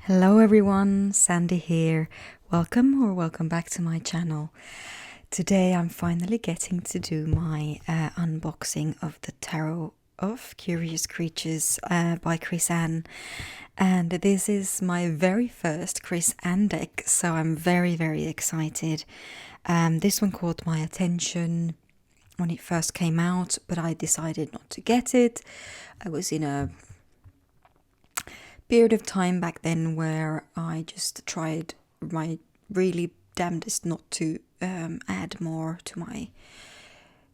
Hello everyone, Sandi here. Welcome back to my channel. Today I'm finally getting to do my unboxing of the Tarot of Curious Creatures by Chris Anne. And this is my very first Chris Anne deck, so I'm very excited. This one caught my attention when it first came out, but I decided not to get it. I was in a period of time back then where I just tried my really damnedest not to add more to my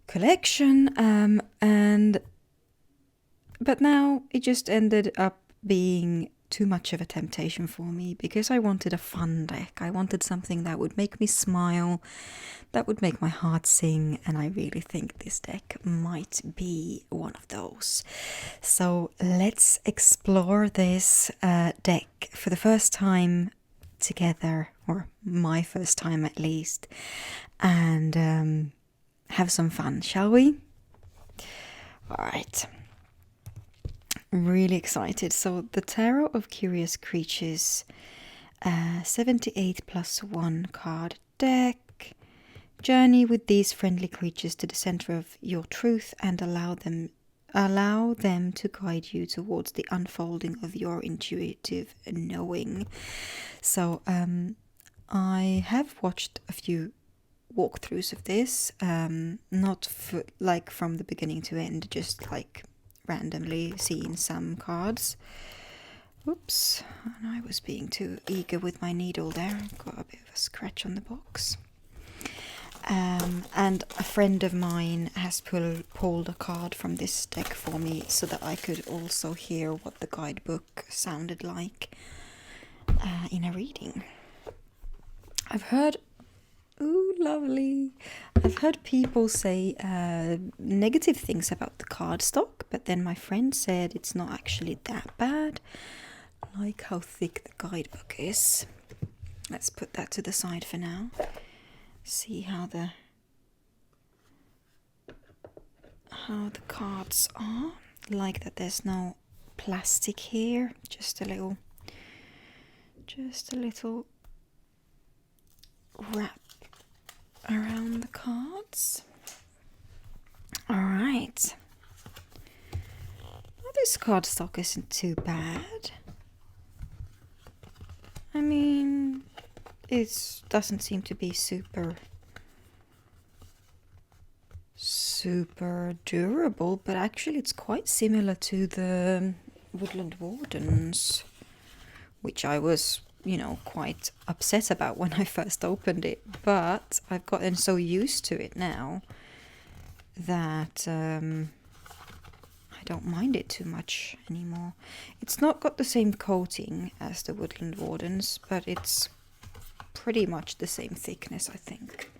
collection, but now it just ended up being too much of a temptation for me because I wanted a fun deck. I wanted something that would make me smile, that would make my heart sing, and I really think this deck might be one of those. So let's explore this deck for the first time together, or my first time at least, and have some fun, shall we? All right. Really excited. So the Tarot of Curious Creatures, 78+1 card deck. Journey with these friendly creatures to the center of your truth and allow them to guide you towards the unfolding of your intuitive knowing. So I have watched a few walkthroughs of this, not like from the beginning to end, just like randomly seen some cards. Oops, and I was being too eager with my needle there. Got a bit of a scratch on the box. And a friend of mine has pulled a card from this deck for me so that I could also hear what the guidebook sounded like in a reading. I've heard ooh, lovely. I've heard people say negative things about the cardstock, but then my friend said it's not actually that bad. Like how thick the guidebook is. Let's put that to the side for now. See how the cards are. Like that there's no plastic here. Just a little wrap around the cards. Alright. Well, this cardstock isn't too bad. I mean, it doesn't seem to be super durable, but actually it's quite similar to the Woodland Wardens, which I was quite upset about when I first opened it, but I've gotten so used to it now that I don't mind it too much anymore. It's not got the same coating as the Woodland Wardens, but it's pretty much the same thickness, I think.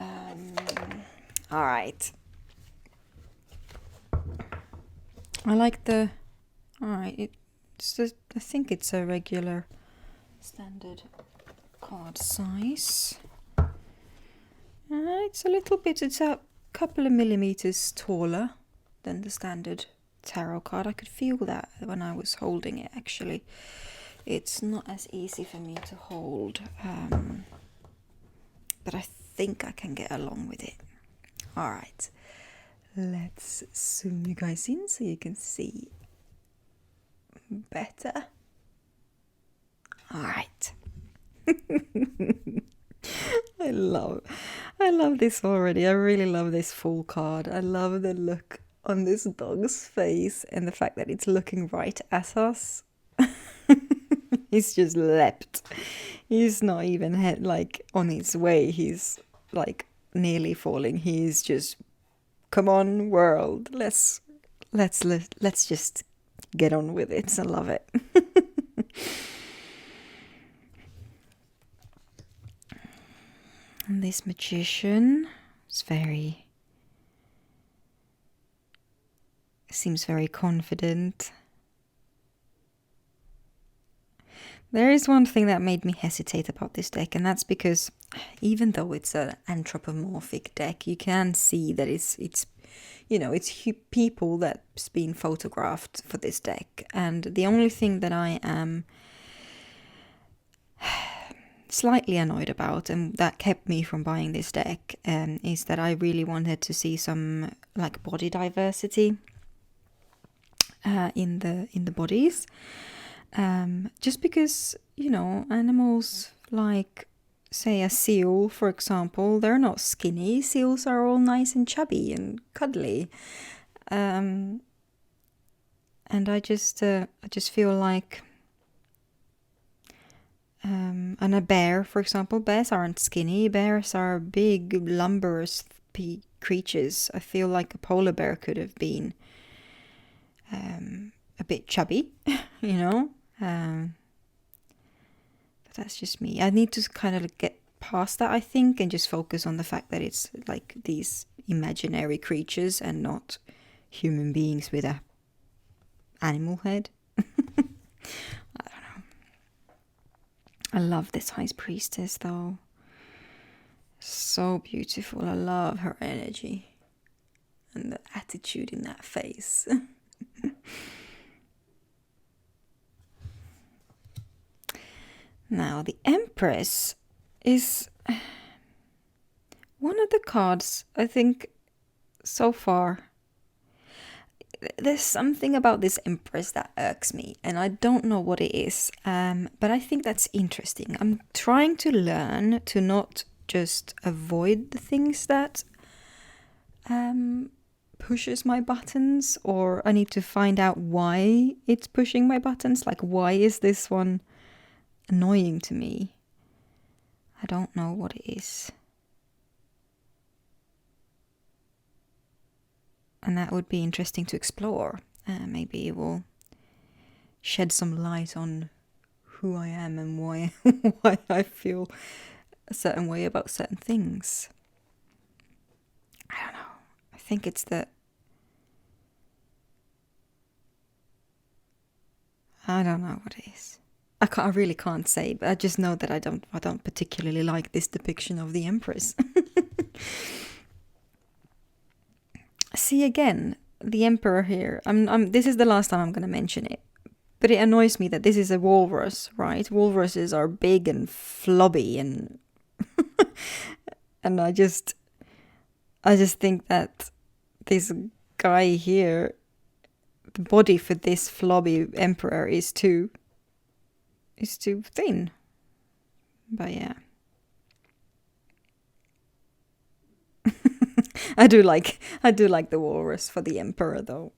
All right. I like the... All right, I think it's a regular standard card size. It's a couple of millimeters taller than the standard tarot card. I could feel that when I was holding it, actually. It's not as easy for me to hold, but I think I can get along with it. All right, let's zoom you guys in so you can see better. All right. I love this already. I really love this full card. I love the look on this dog's face and the fact that it's looking right at us. He's just leapt. He's not even on his way. He's like nearly falling. He's just, come on, world. Let's just get on with it. I love it. And this magician seems very confident. There is one thing that made me hesitate about this deck, and that's because even though it's an anthropomorphic deck, you can see that it's people that's been photographed for this deck. And the only thing that I am slightly annoyed about, and that kept me from buying this deck, is that I really wanted to see some like body diversity in the bodies, just because, you know, animals like, say, a seal, for example, they're not skinny. Seals are all nice and chubby and cuddly, and I just feel like, and a bear, for example, bears aren't skinny. Bears are big, lumberous creatures. I feel like a polar bear could have been a bit chubby, you know. But that's just me. I need to kind of get past that, I think, and just focus on the fact that it's like these imaginary creatures and not human beings with a animal head. I don't know. I love this High Priestess, though. So beautiful. I love her energy and the attitude in that face. Now, the Empress is one of the cards, I think, so far. There's something about this Empress that irks me, and I don't know what it is, but I think that's interesting. I'm trying to learn to not just avoid the things that pushes my buttons, or I need to find out why it's pushing my buttons. Like, why is this one annoying to me? I don't know what it is. And that would be interesting to explore. Maybe it will shed some light on who I am and why why I feel a certain way about certain things. I don't know. I think it's the... I don't know what it is. I really can't say, but I just know that I don't particularly like this depiction of the Empress. See, again, the Emperor here. This is the last time I'm going to mention it, but it annoys me that this is a walrus, right? Walruses are big and flobby, and and I just think that this guy here, the body for this flobby Emperor is too thin. But yeah. I do like the walrus for the Emperor, though.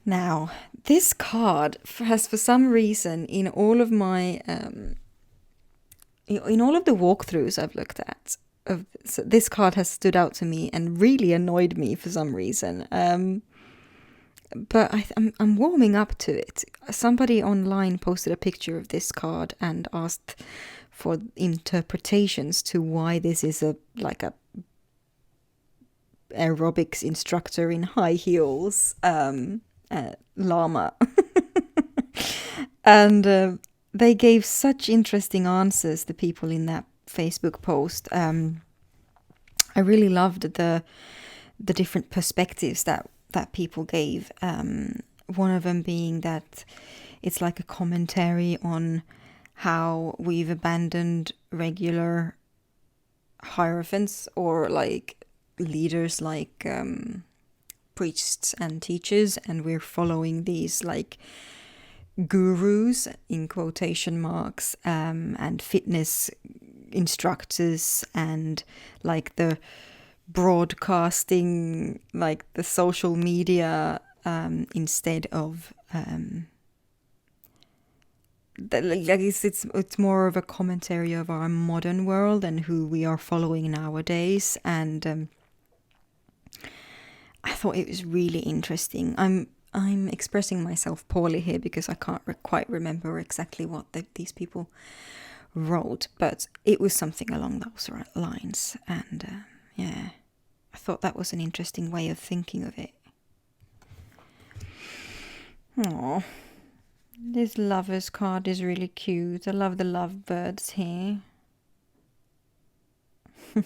Now, this card has, for some reason, in all of my in all of the walkthroughs I've looked at, so this card has stood out to me and really annoyed me for some reason. But I'm warming up to it. Somebody online posted a picture of this card and asked for interpretations to why this is a aerobics instructor in high heels, llama. And they gave such interesting answers, the people in that Facebook post. I really loved the different perspectives that people gave. One of them being that it's like a commentary on how we've abandoned regular hierophants, or like leaders, like priests and teachers, and we're following these like gurus in quotation marks, and fitness instructors, and like the broadcasting, like the social media, instead of it's more of a commentary of our modern world and who we are following nowadays. And I thought it was really interesting. I'm expressing myself poorly here because I can't quite remember exactly what these people wrote, but it was something along those lines. And yeah, I thought that was an interesting way of thinking of it. Aww. This lover's card is really cute. I love the lovebirds here. I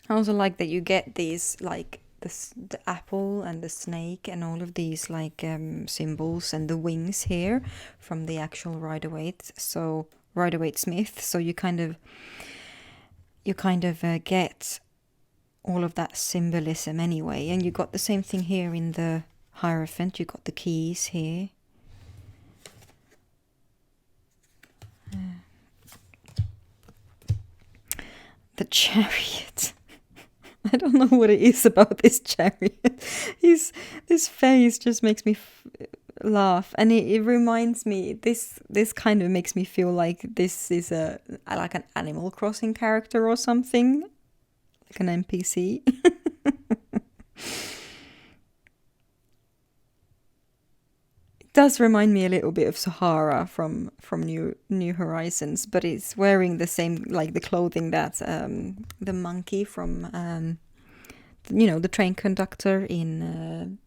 also like that you get these, like, the apple and the snake and all of these like symbols and the wings here from the actual Rider-Waite. So Rider-Waite Smith. So you kind of get all of that symbolism anyway. And you got the same thing here in the Hierophant. You got the keys here. The Chariot. I don't know what it is about this Chariot. This face just makes me laugh, and it reminds me. This kind of makes me feel like this is like an Animal Crossing character or something, like an NPC. Does remind me a little bit of Sahara from New Horizons, but it's wearing the same, like the clothing that the monkey from the train conductor in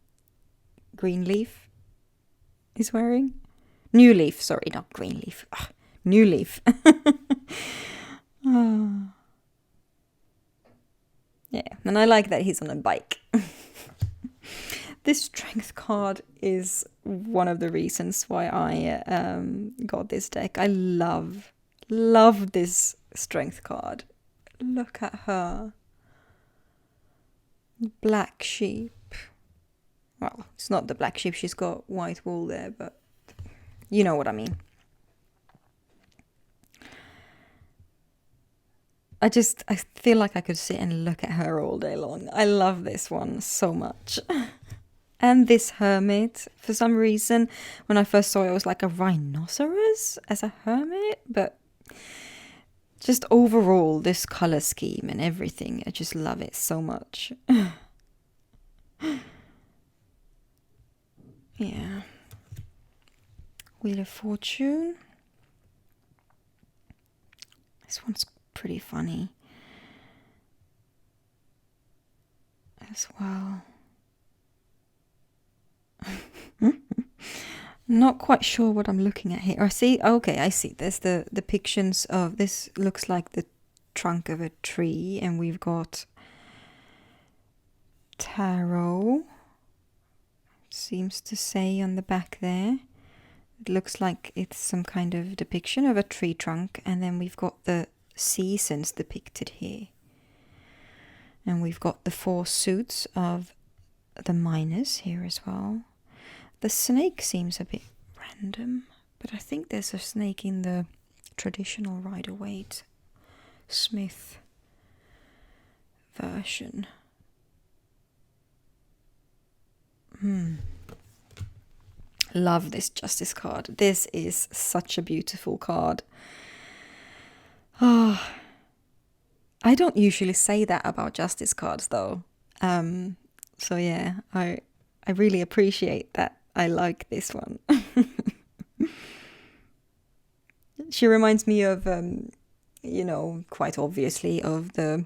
Greenleaf is wearing. New Leaf, sorry, not Greenleaf. Ugh, New Leaf. Oh. Yeah, and I like that he's on a bike. This strength card is one of the reasons why I got this deck. I love this strength card. Look at her. Black sheep. Well, it's not the black sheep. She's got white wool there, but you know what I mean. I feel like I could sit and look at her all day long. I love this one so much. And this hermit, for some reason, when I first saw it, it was like a rhinoceros as a hermit. But just overall, this color scheme and everything, I just love it so much. Yeah. Wheel of Fortune. This one's pretty funny as well. Not quite sure what I'm looking at here. I see there's the depictions of this. Looks like the trunk of a tree, and we've got tarot, seems to say on the back there. It looks like it's some kind of depiction of a tree trunk, and then we've got the seasons depicted here, and we've got the 4 suits of the miners here as well. The snake seems a bit random, but I think there's a snake in the traditional Rider-Waite Smith version. Love this Justice card. This is such a beautiful card. Oh, I don't usually say that about Justice cards though. So yeah, I really appreciate that. I like this one. She reminds me of, quite obviously of the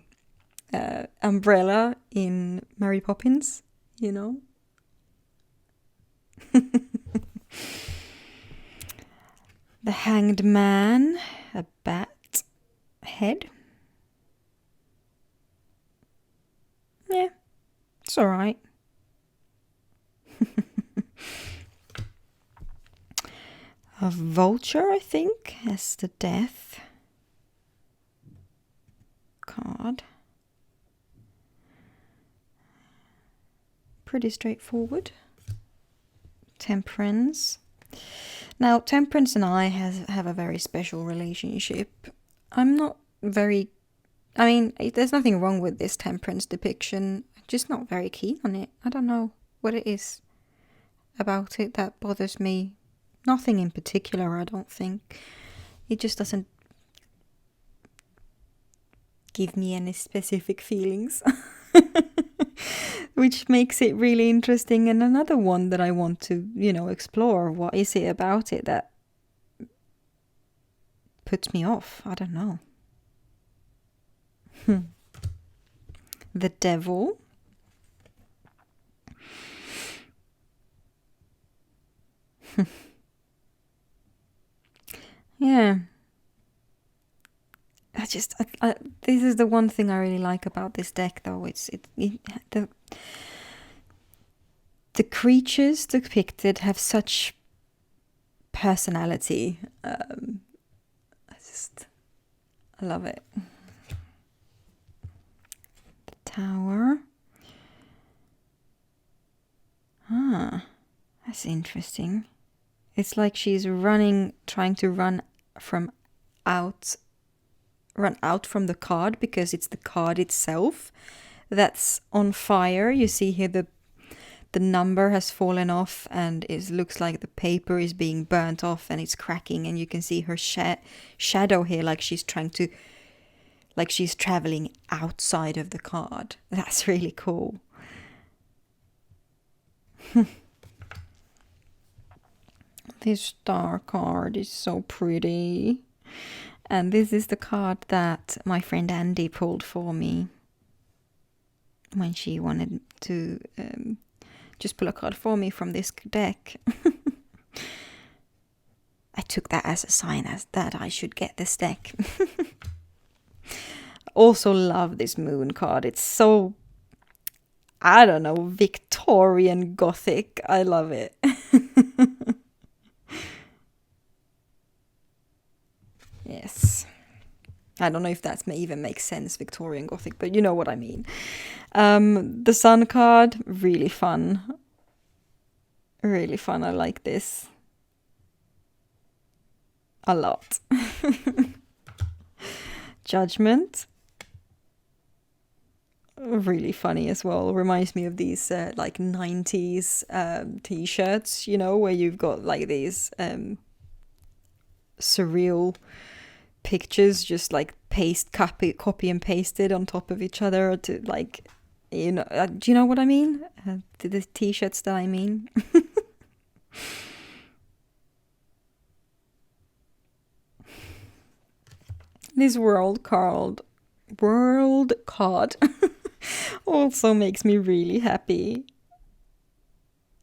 umbrella in Mary Poppins, The Hanged Man, a bat head. Yeah, it's alright. A vulture, I think, as the death card. Pretty straightforward. Temperance. Now, Temperance and I have a very special relationship. I'm not very... I mean, there's nothing wrong with this Temperance depiction. I'm just not very keen on it. I don't know what it is about it that bothers me. Nothing in particular, I don't think. It just doesn't give me any specific feelings. Which makes it really interesting. And another one that I want to, explore. What is it about it that puts me off? I don't know. The Devil. Yeah. This is the one thing I really like about this deck, though. The The creatures depicted have such personality. I love it. The tower. That's interesting. It's like she's running, trying to run out from the card, because it's the card itself that's on fire. You see here the number has fallen off, and it looks like the paper is being burnt off and it's cracking, and you can see her shadow here, like she's traveling outside of the card. That's really cool. This star card is so pretty. And this is the card that my friend Andy pulled for me when she wanted to just pull a card for me from this deck. I took that as a sign as that I should get this deck. Also love this moon card. It's so, I don't know, Victorian Gothic. I love it. Yes. I don't know if that even makes sense, Victorian Gothic, but you know what I mean. The Sun card, really fun. Really fun. I like this a lot. Judgment. Really funny as well. Reminds me of these like 90s t-shirts, you know, where you've got like these surreal pictures just like copy and pasted on top of each other to, like, you know, do you know what I mean? The t-shirts that I mean. This world card also makes me really happy.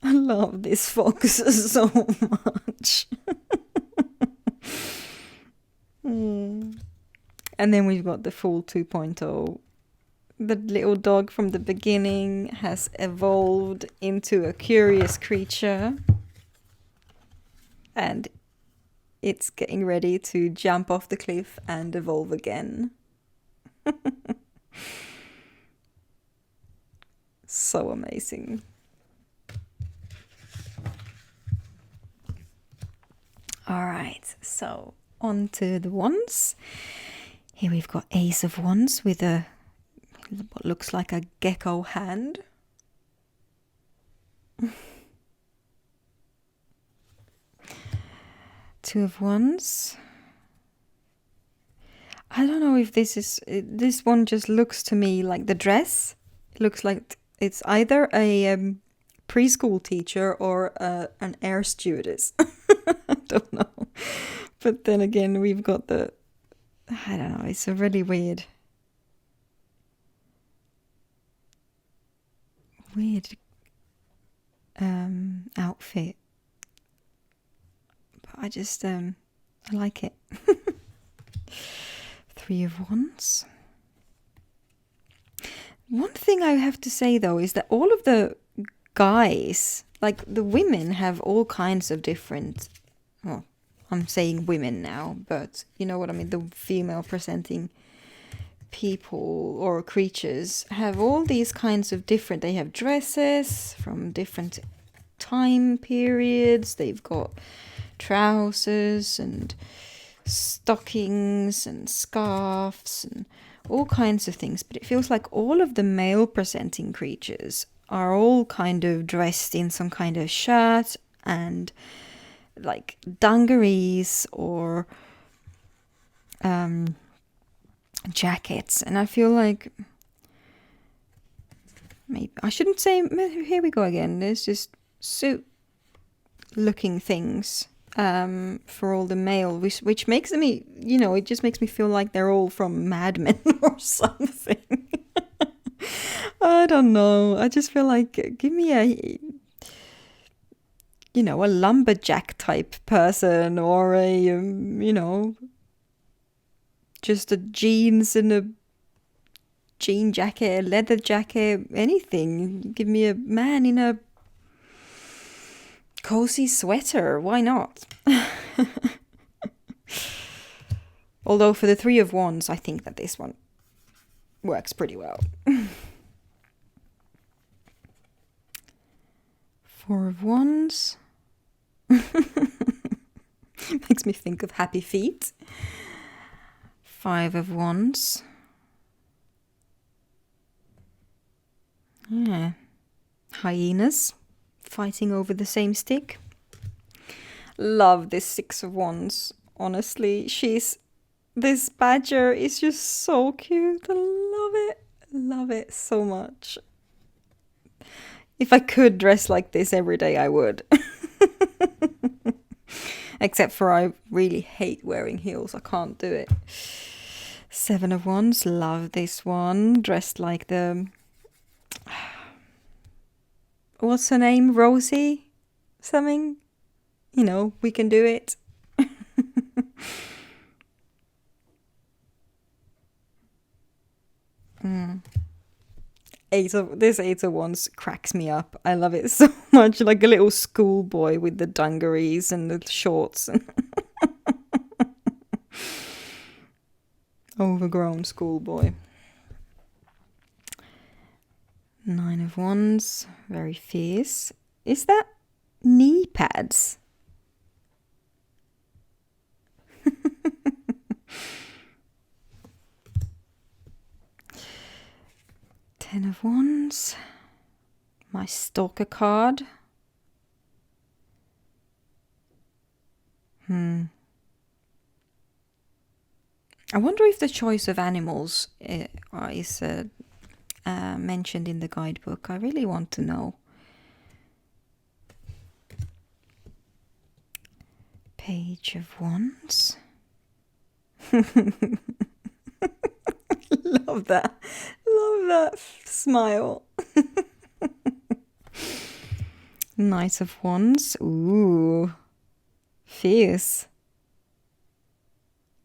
I love this fox so much. And then we've got the full 2.0. The little dog from the beginning has evolved into a curious creature. And it's getting ready to jump off the cliff and evolve again. So amazing. All right, so on to the wands. Here we've got Ace of Wands with what looks like a gecko hand. Two of Wands. I don't know if this one just looks to me like the dress. It looks like it's either a preschool teacher or an air stewardess. I don't know. But then again, we've got I don't know, it's a really weird outfit. But I just, I like it. Three of Wands. One thing I have to say though is that all of the guys, like the women, have all kinds of different, well, I'm saying women now, but you know what I mean, the female presenting people or creatures have all these kinds of different, they have dresses from different time periods, they've got trousers and stockings and scarves and all kinds of things, but it feels like all of the male presenting creatures are all kind of dressed in some kind of shirt and like dungarees or jackets, and I feel like maybe I shouldn't say, here we go again, there's just suit looking things for all the male, which makes me, you know, it just makes me feel like they're all from Mad Men or something. I don't know, I just feel like give me a, you know, a lumberjack type person, or a, you know, just a jeans and a jean jacket, leather jacket, anything. Give me a man in a cozy sweater. Why not? Although for the Three of Wands, I think that this one works pretty well. Four of Wands. Makes me think of Happy Feet. Five of Wands. Yeah. Hyenas fighting over the same stick. Love this Six of Wands. Honestly, this badger is just so cute. I love it. Love it so much. If I could dress like this every day, I would. Except for I really hate wearing heels. I can't do it. Seven of Wands. Love this one. Dressed like the... What's her name? Rosie? Something? You know, we can do it. Eight of Wands cracks me up. I love it so much. Like a little schoolboy with the dungarees and the shorts. Overgrown schoolboy. Nine of Wands. Very fierce. Is that knee pads? Ten of Wands. My Stalker card. I wonder if the choice of animals is mentioned in the guidebook. I really want to know. Page of Wands. Love that. Love that smile. Knight of Wands. Ooh. Fierce.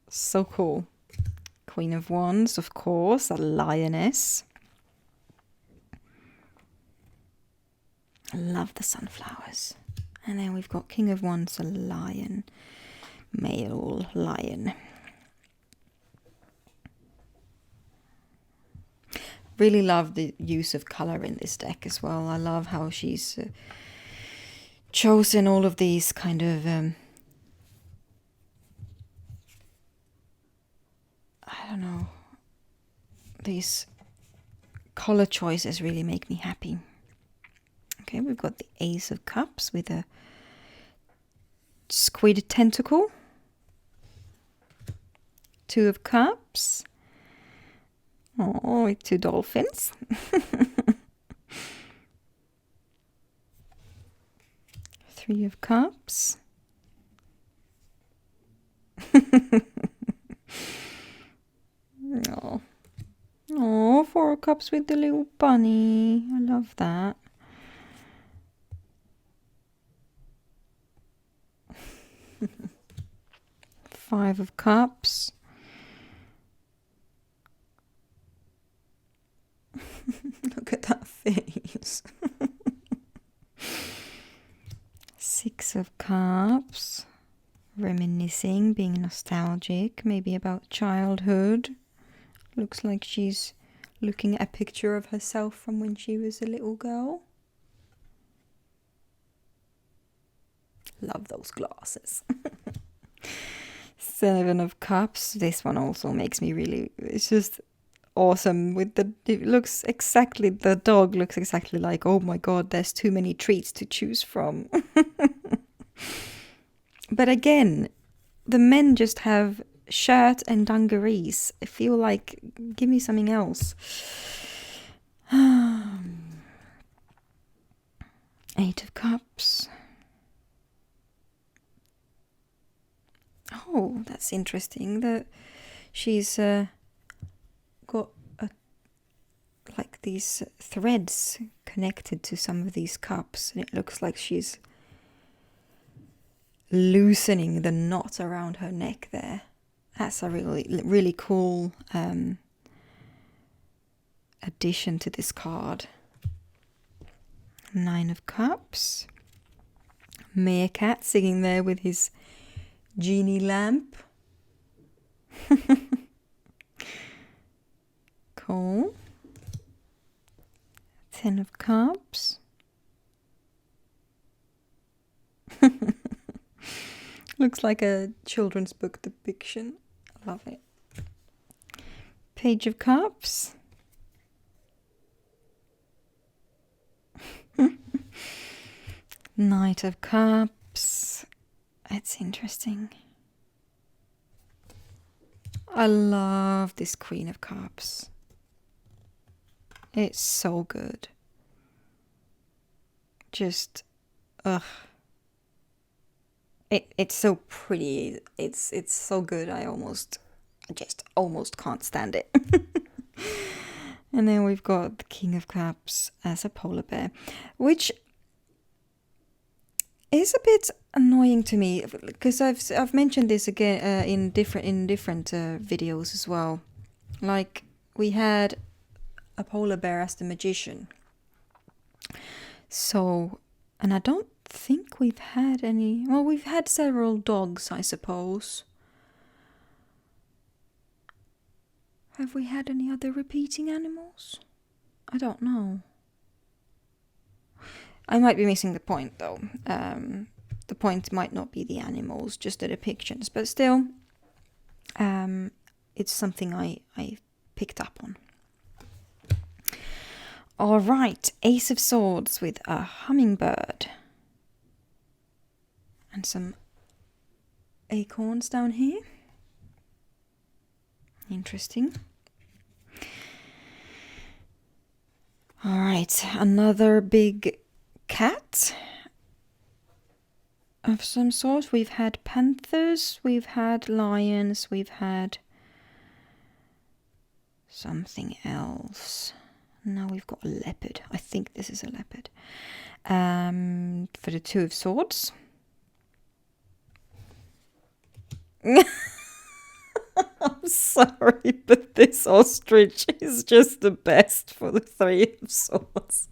So cool. Queen of Wands, of course. A lioness. I love the sunflowers. And then we've got King of Wands, a lion. Male lion. Really love the use of colour in this deck as well. I love how she's chosen all of these kind of I don't know, these colour choices really make me happy. Okay, we've got the Ace of Cups with a squid tentacle. Two of Cups. Oh, with two dolphins. Three of Cups. Oh, Four of Cups with the little bunny. I love that. Five of Cups. Look at that face. Six of Cups. Reminiscing, being nostalgic, maybe about childhood. Looks like she's looking at a picture of herself from when she was a little girl. Love those glasses. Seven of Cups. This one also makes me really... It's just awesome. With the... It looks exactly... The dog looks exactly like, oh my god, there's too many treats to choose from. But again, the men just have shirt and dungarees. I feel like, give me something else. Eight of Cups. Oh, that's interesting. That she's got like these threads connected to some of these cups, and it looks like she's loosening the knot around her neck there. That's a really, really cool addition to this card. 9 of Cups. Meerkat sitting there with his genie lamp. Cool. 10 of Cups. Looks like a children's book depiction. Love it. Page of Cups. Knight of Cups. It's interesting. I love this Queen of Cups. It's so good. Just, ugh. It's so pretty. It's so good. I just almost can't stand it. And then we've got the King of Cups as a polar bear, which is a bit annoying to me because I've mentioned this again in different videos as well. Like we had a polar bear as the magician. So, and I don't think we've had any. Well, we've had several dogs, I suppose. Have we had any other repeating animals? I don't know. I might be missing the point though. The point might not be the animals, just the depictions, but still, it's something I picked up on. All right, Ace of Swords with a hummingbird and some acorns down here. Interesting. All right, another big cat of some sort. We've had panthers, we've had lions, we've had something else. Now we've got a leopard. I think this is a leopard. For the Two of Swords. I'm sorry, but this ostrich is just the best for the Three of Swords.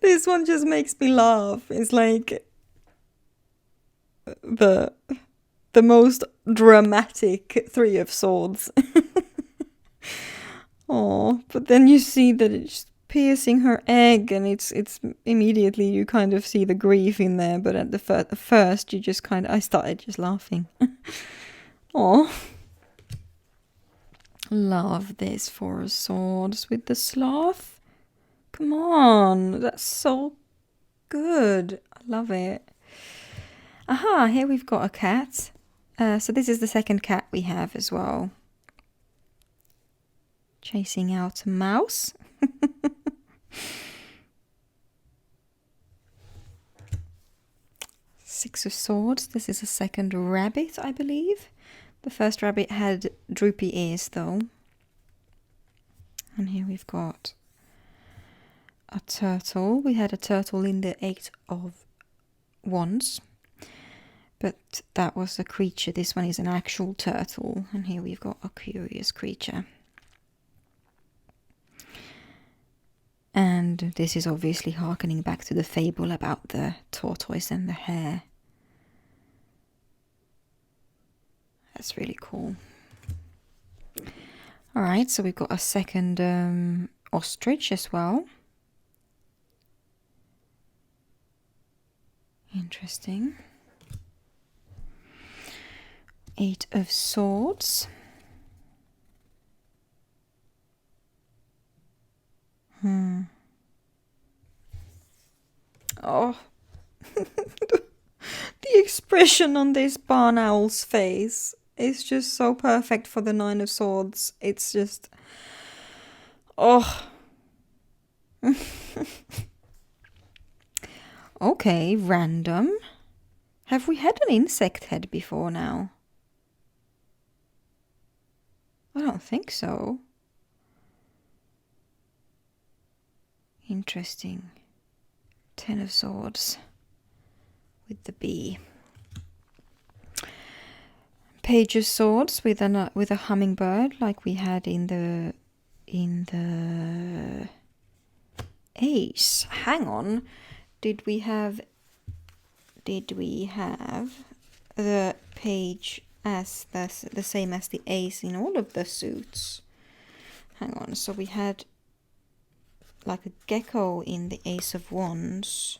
This one just makes me laugh. It's like the most dramatic Three of Swords. Oh, but then you see that it's piercing her egg, and it's immediately you kind of see the grief in there. But at the first, you just I started just laughing. Oh. Love this Four of Swords with the sloth. Come on, that's so good. I love it. Aha, here we've got a cat. So this is the second cat we have as well. Chasing out a mouse. Six of Swords. This is a second rabbit, I believe. The first rabbit had droopy ears though. And here we've got a turtle. We had a turtle in the Eight of Wands. But that was a creature. This one is an actual turtle. And here we've got a curious creature. And this is obviously harkening back to the fable about the tortoise and the hare. That's really cool. Alright, so we've got a second ostrich as well. Interesting. Eight of Swords. Oh. The expression on this barn owl's face is just so perfect for the Nine of Swords. It's just... Oh. Okay, random. Have we had an insect head before now? I don't think so. Interesting. Ten of Swords with the bee. Page of Swords with a hummingbird, like we had in in the ace. Hang on. Did we have the page as the same as the ace in all of the suits? Hang on. So we had like a gecko in the ace of wands.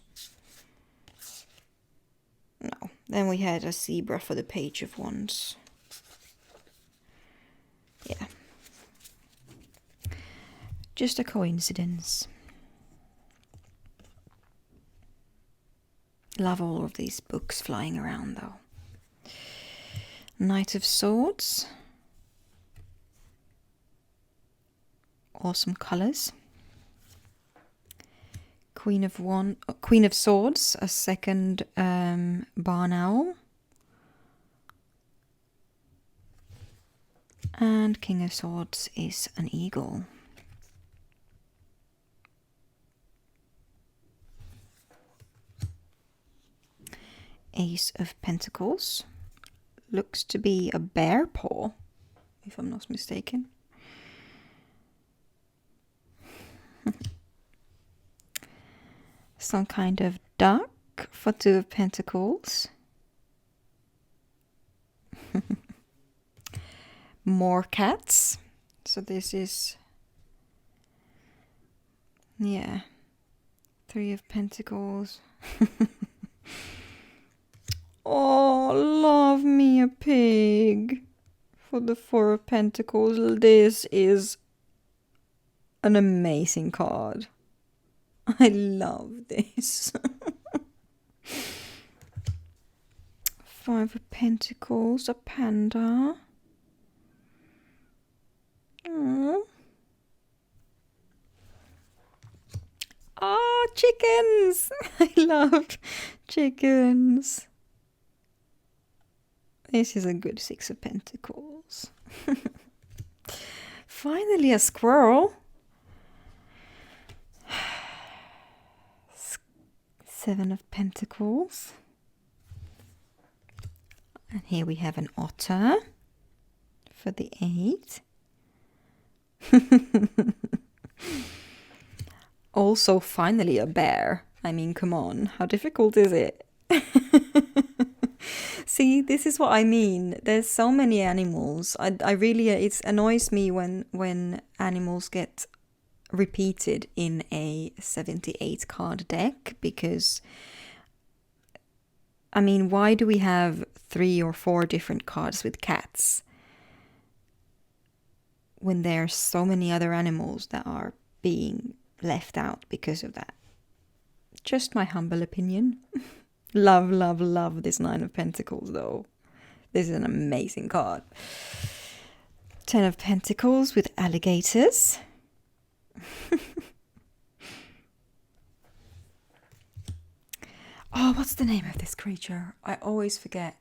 No. Then we had a zebra for the page of wands. Yeah. Just a coincidence. Love all of these books flying around though. Knight of Swords. Awesome colours. Queen of Swords, a second barn owl. And King of Swords is an eagle. Ace of Pentacles. Looks to be a bear paw, if I'm not mistaken. Some kind of duck for Two of Pentacles. More cats. So this is, yeah, Three of Pentacles. Oh, love me a pig. For the Four of Pentacles. This is an amazing card. I love this. Five of Pentacles, a panda. Aww. Oh, chickens! I love chickens. This is a good Six of Pentacles. Finally a squirrel. Seven of Pentacles. And here we have an otter for the 8. Also, finally a bear. I mean, come on, how difficult is it? See, this is what I mean. There's so many animals. I really, it annoys me when animals get repeated in a 78 card deck, because I mean, why do we have 3 or 4 different cards with cats when there are so many other animals that are being left out because of that? Just my humble opinion. Love, love, love this Nine of Pentacles though. This is an amazing card. 10 of Pentacles with alligators. Oh, what's the name of this creature? I always forget.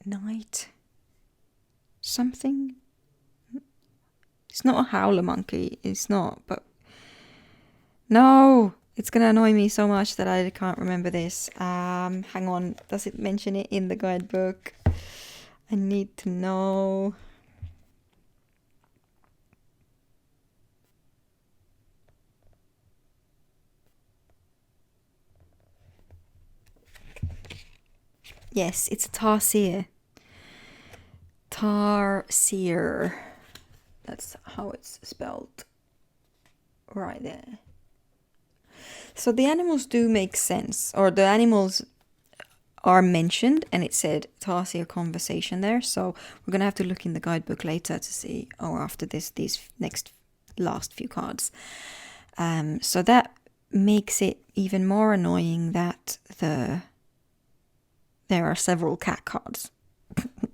Night something? It's not a howler monkey. It's not, but no, it's gonna annoy me so much that I can't remember this. Hang on, does it mention it in the guidebook? I need to know. Yes, it's a tarsier. Tarsier. That's how it's spelled. Right there. So the animals do make sense, or the animals are mentioned, and it said tarsier conversation there. So we're gonna have to look in the guidebook later to see, or after these last few cards. So that makes it even more annoying that there are several cat cards.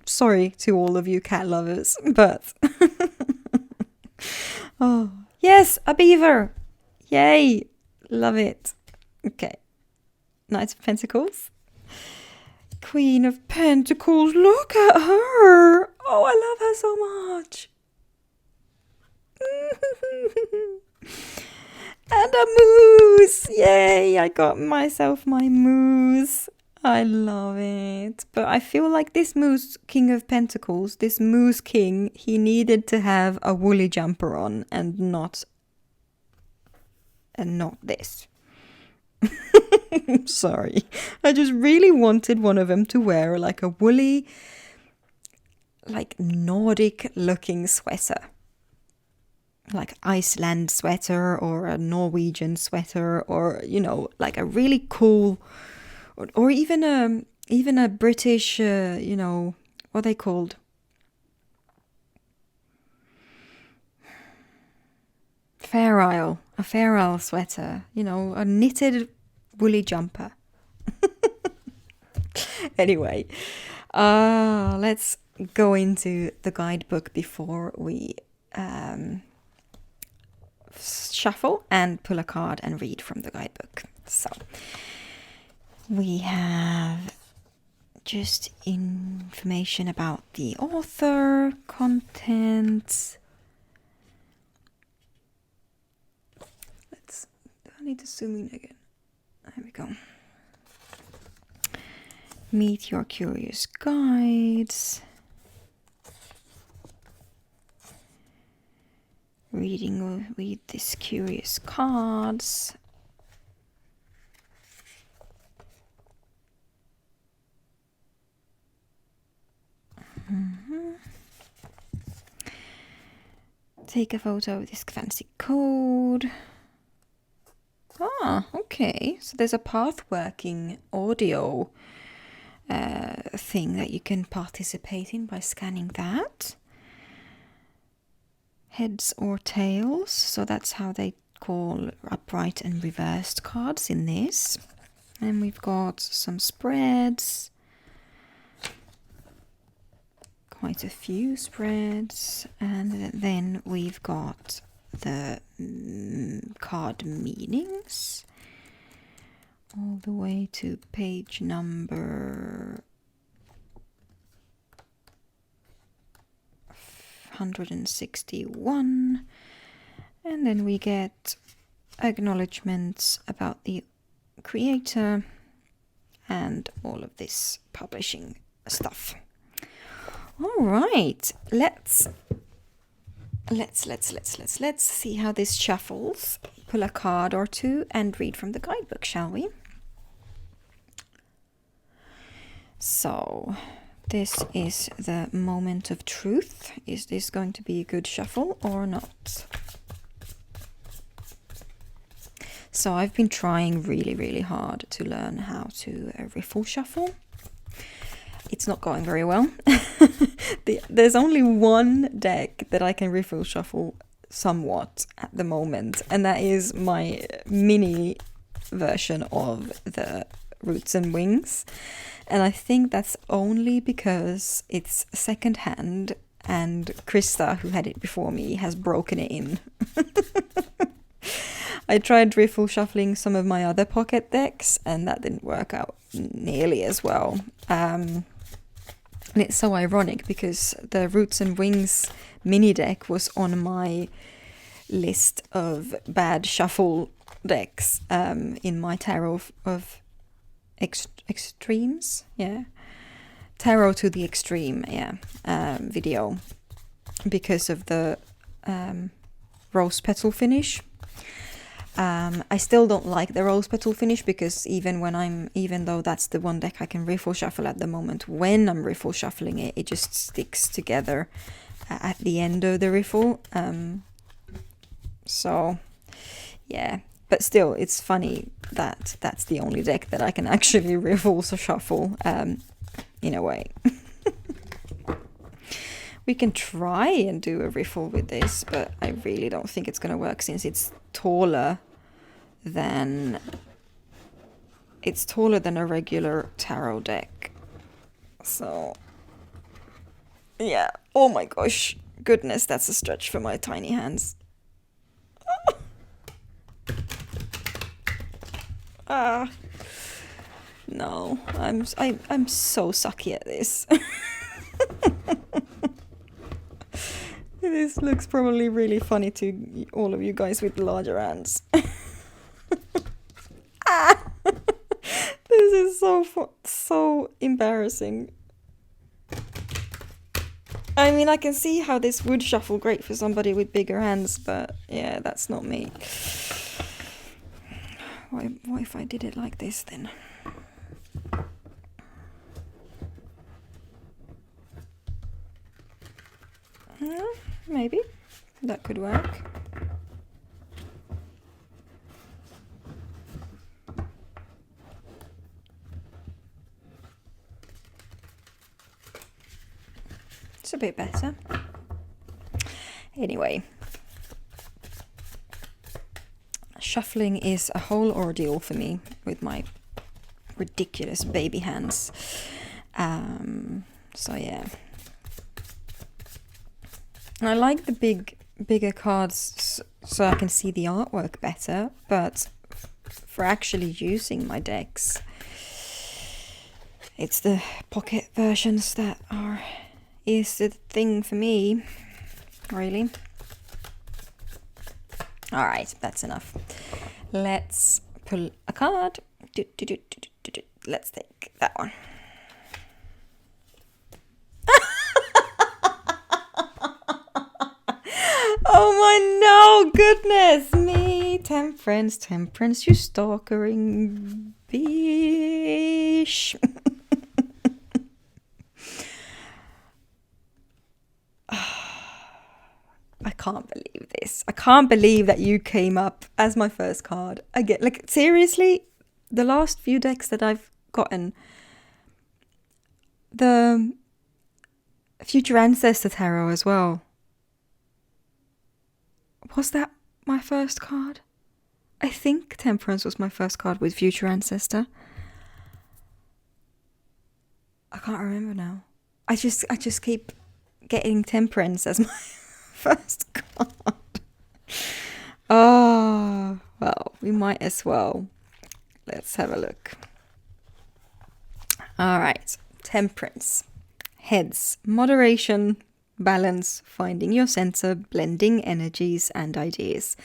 Sorry to all of you cat lovers, but oh yes, a beaver! Yay! Love it. Okay. Knight of Pentacles. Queen of Pentacles. Look at her! Oh, I love her so much. And a moose! Yay! I got myself my moose. I love it. But I feel like this Moose King of Pentacles, this Moose King, he needed to have a woolly jumper on and not this. Sorry. I just really wanted one of them to wear like a woolly, like Nordic looking sweater. Like Iceland sweater or a Norwegian sweater, or, you know, like a really cool, or even a British, you know, what are they called? A Fair Isle sweater, you know, a knitted woolly jumper. Anyway, let's go into the guidebook before we shuffle and pull a card and read from the guidebook. So we have just information about the author, content. I need to zoom in again. There we go. Meet your curious guides. Read these curious cards. Take a photo of this fancy code. Ah, okay. So there's a path-working audio thing that you can participate in by scanning that. Heads or tails. So that's how they call upright and reversed cards in this. And we've got some spreads. Quite a few spreads. And then we've got the card meanings all the way to page number 161, and then we get acknowledgements about the creator and all of this publishing stuff. All right, let's see how this shuffles. Pull a card or two and read from the guidebook, shall we? So, this is the moment of truth. Is this going to be a good shuffle or not? So I've been trying really hard to learn how to riffle shuffle. It's not going very well. There's only one deck that I can riffle shuffle somewhat at the moment, and that is my mini version of the Roots and Wings. And I think that's only because it's secondhand and Krista, who had it before me, has broken it in. I tried riffle shuffling some of my other pocket decks and that didn't work out nearly as well. And it's so ironic because the Roots and Wings mini deck was on my list of bad shuffle decks in my Tarot of Extremes, yeah, Tarot to the Extreme, yeah, video, because of the rose petal finish. I still don't like the rose petal finish because even though that's the one deck I can riffle shuffle at the moment, when I'm riffle shuffling it, it just sticks together at the end of the riffle. So yeah, but still, it's funny that that's the only deck that I can actually riffle shuffle in a way. We can try and do a riffle with this, but I really don't think it's going to work since it's taller than a regular tarot deck. So yeah, oh my gosh, goodness, that's a stretch for my tiny hands. No, I'm so sucky at this. This looks probably really funny to all of you guys with larger hands. This is so embarrassing. I mean, I can see how this would shuffle great for somebody with bigger hands, but yeah, that's not me. What if I did it like this then? Maybe that could work. It's a bit better. Anyway, shuffling is a whole ordeal for me with my ridiculous baby hands. So yeah. I like the bigger cards so I can see the artwork better, but for actually using my decks, it's the pocket versions that is the thing for me, really. Alright, that's enough. Let's pull a card. Let's take that one. Oh my no, goodness me. Temperance, you stalkering bitch. I can't believe this. I can't believe that you came up as my first card. Again, like, seriously, the last few decks that I've gotten, the Future Ancestor Tarot as well. Was that my first card? I think Temperance was my first card with Future Ancestor. I can't remember now. I just keep getting Temperance as my first card. Oh, well, we might as well. Let's have a look. All right, Temperance. Heads, moderation, balance, finding your center, blending energies and ideas,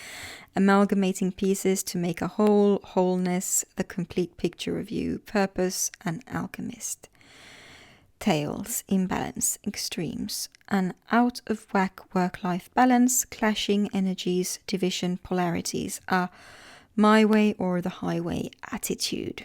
amalgamating pieces to make a wholeness, the complete picture of you, purpose, and alchemist. Tails, imbalance, extremes, an out of whack work-life balance, clashing energies, division, polarities, a my way or the highway attitude.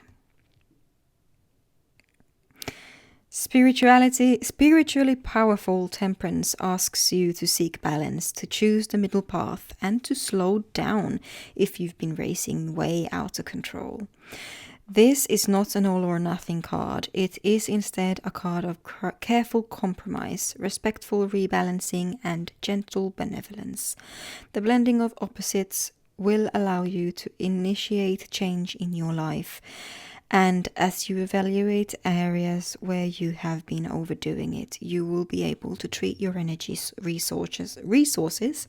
Spiritually powerful Temperance asks you to seek balance, to choose the middle path, and to slow down if you've been racing way out of control. This is not an all or nothing card. It is instead a card of careful compromise, respectful rebalancing, and gentle benevolence. The blending of opposites will allow you to initiate change in your life. And as you evaluate areas where you have been overdoing it, you will be able to treat your energies, resources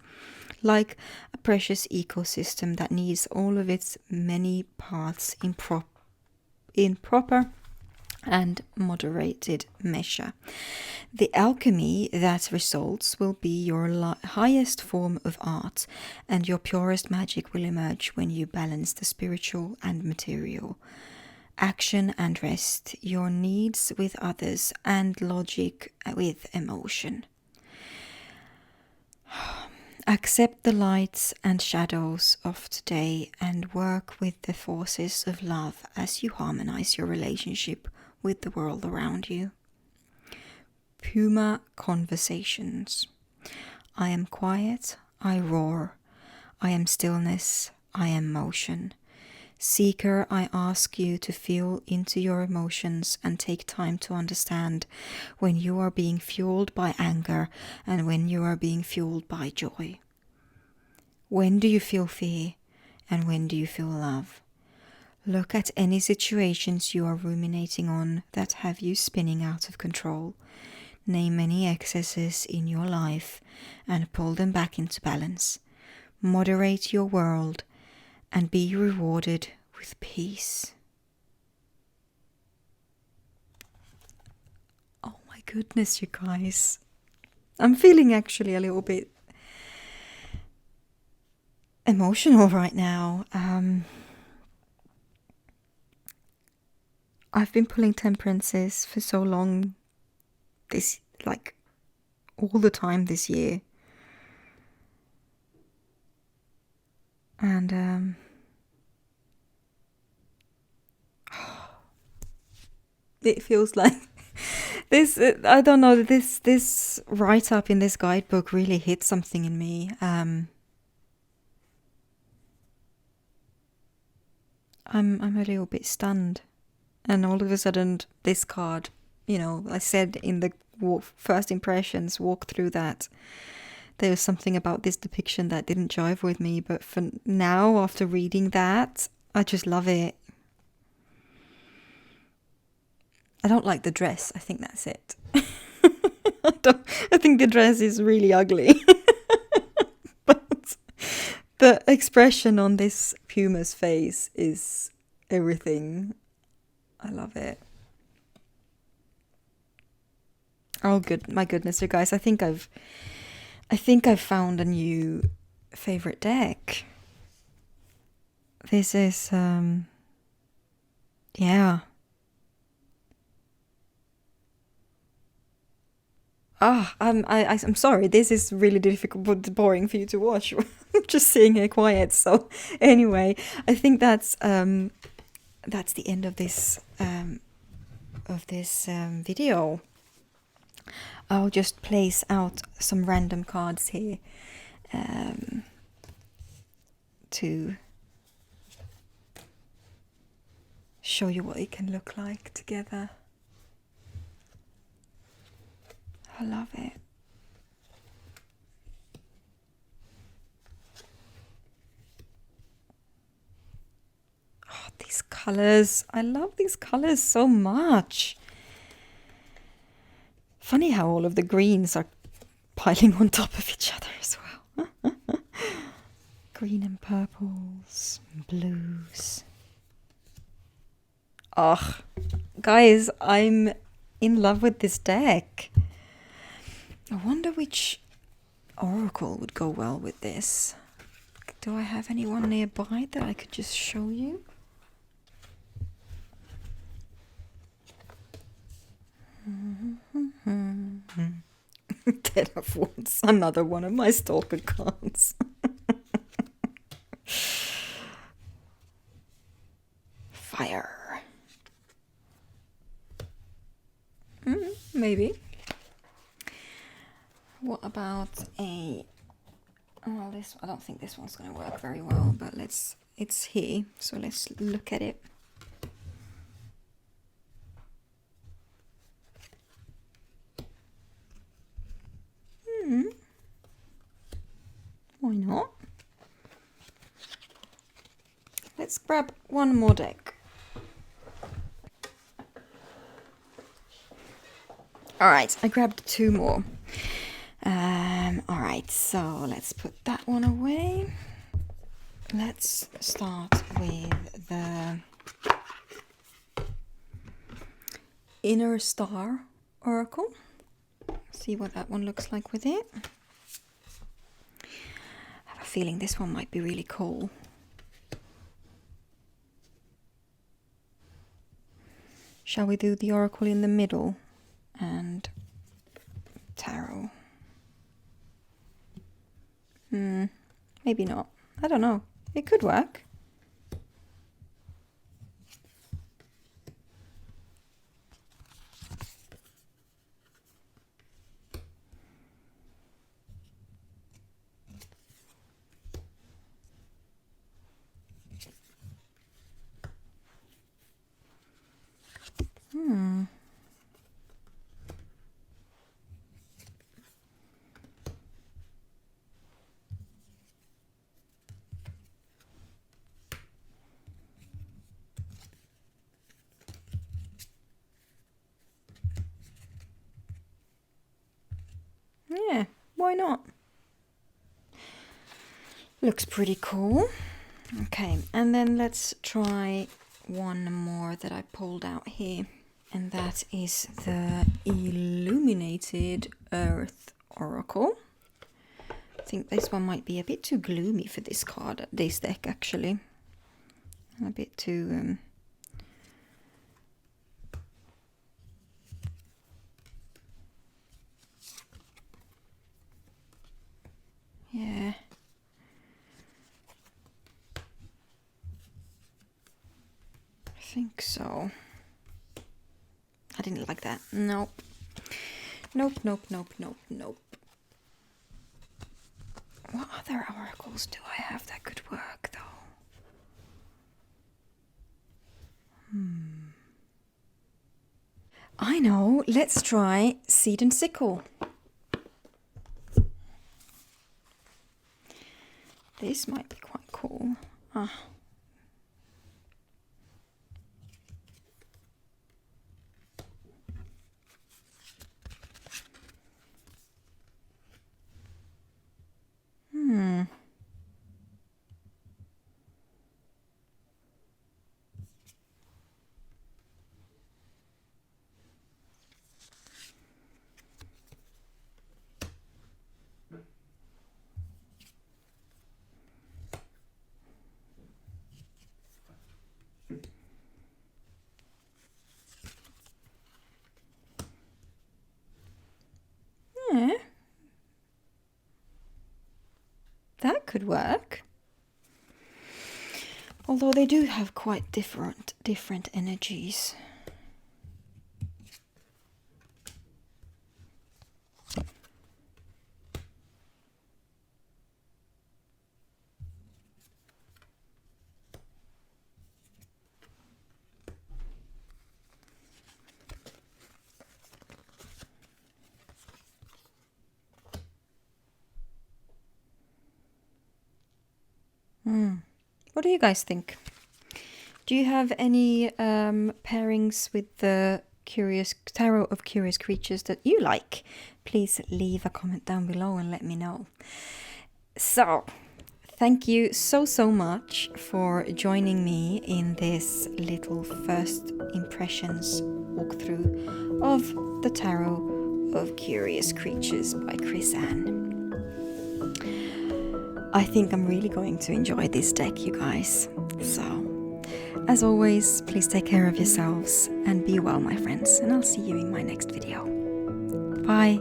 like a precious ecosystem that needs all of its many paths in proper and moderated measure. The alchemy that results will be your highest form of art, and your purest magic will emerge when you balance the spiritual and material, action and rest, your needs with others, and logic with emotion. Accept the lights and shadows of today and work with the forces of love as you harmonize your relationship with the world around you. Puma Conversations. I am quiet, I roar. I am stillness, I am motion. Seeker, I ask you to feel into your emotions and take time to understand when you are being fueled by anger and when you are being fueled by joy. When do you feel fear and when do you feel love? Look at any situations you are ruminating on that have you spinning out of control. Name any excesses in your life and pull them back into balance. Moderate your world and be rewarded with peace. Oh my goodness, you guys. I'm feeling actually a little bit emotional right now. I've been pulling temperances for so long, this, like, all the time this year. And, it feels like this, I don't know, this write-up in this guidebook really hit something in me. I'm a little bit stunned. And all of a sudden, this card, you know, I said in the first impressions, walk through that, there was something about this depiction that didn't jive with me. But for now, after reading that, I just love it. I don't like the dress. I think that's it. I think the dress is really ugly. But the expression on this puma's face is everything. I love it. Oh, good, my goodness, you guys! I think I've found a new favorite deck. This is yeah. I'm sorry. This is really difficult, but boring for you to watch. Just sitting here quiet. So anyway, I think that's the end of this video. I'll just place out some random cards here to show you what it can look like together. I love it. Oh, these colors. I love these colors so much. Funny how all of the greens are piling on top of each other as well. Green and purples, and blues. Oh, guys, I'm in love with this deck. I wonder which oracle would go well with this. Do I have anyone nearby that I could just show you? Ten of Wands, another one of my stalker cards. Fire. Maybe. What about a... Well, this, I don't think this one's going to work very well, but it's here, so let's look at it. Why not? Let's grab one more deck. Alright, I grabbed two more. Alright, so let's put that one away. Let's start with the Inner Star Oracle. See what that one looks like with it. I have a feeling this one might be really cool. Shall we do the Oracle in the middle and Tarot? Maybe not. I don't know. It could work. Yeah, why not? Looks pretty cool. Okay, and then let's try one more that I pulled out here, and that is the Illuminated Earth Oracle. I think this one might be a bit too gloomy for this card, this deck actually. A bit too think so. I didn't like that. Nope. Nope, nope, nope, nope, nope. What other oracles do I have that could work, though? I know. Let's try Seed and Sickle. This might be quite cool. Ah. Yeah. That could work. Although they do have quite different energies. What do you guys think? Do you have any pairings with the Tarot of Curious Creatures that you like? Please leave a comment down below and let me know. So, thank you so much for joining me in this little first impressions walkthrough of the Tarot of Curious Creatures by Chris Anne. I think I'm really going to enjoy this deck, you guys. So, as always, please take care of yourselves and be well, my friends, and I'll see you in my next video. Bye!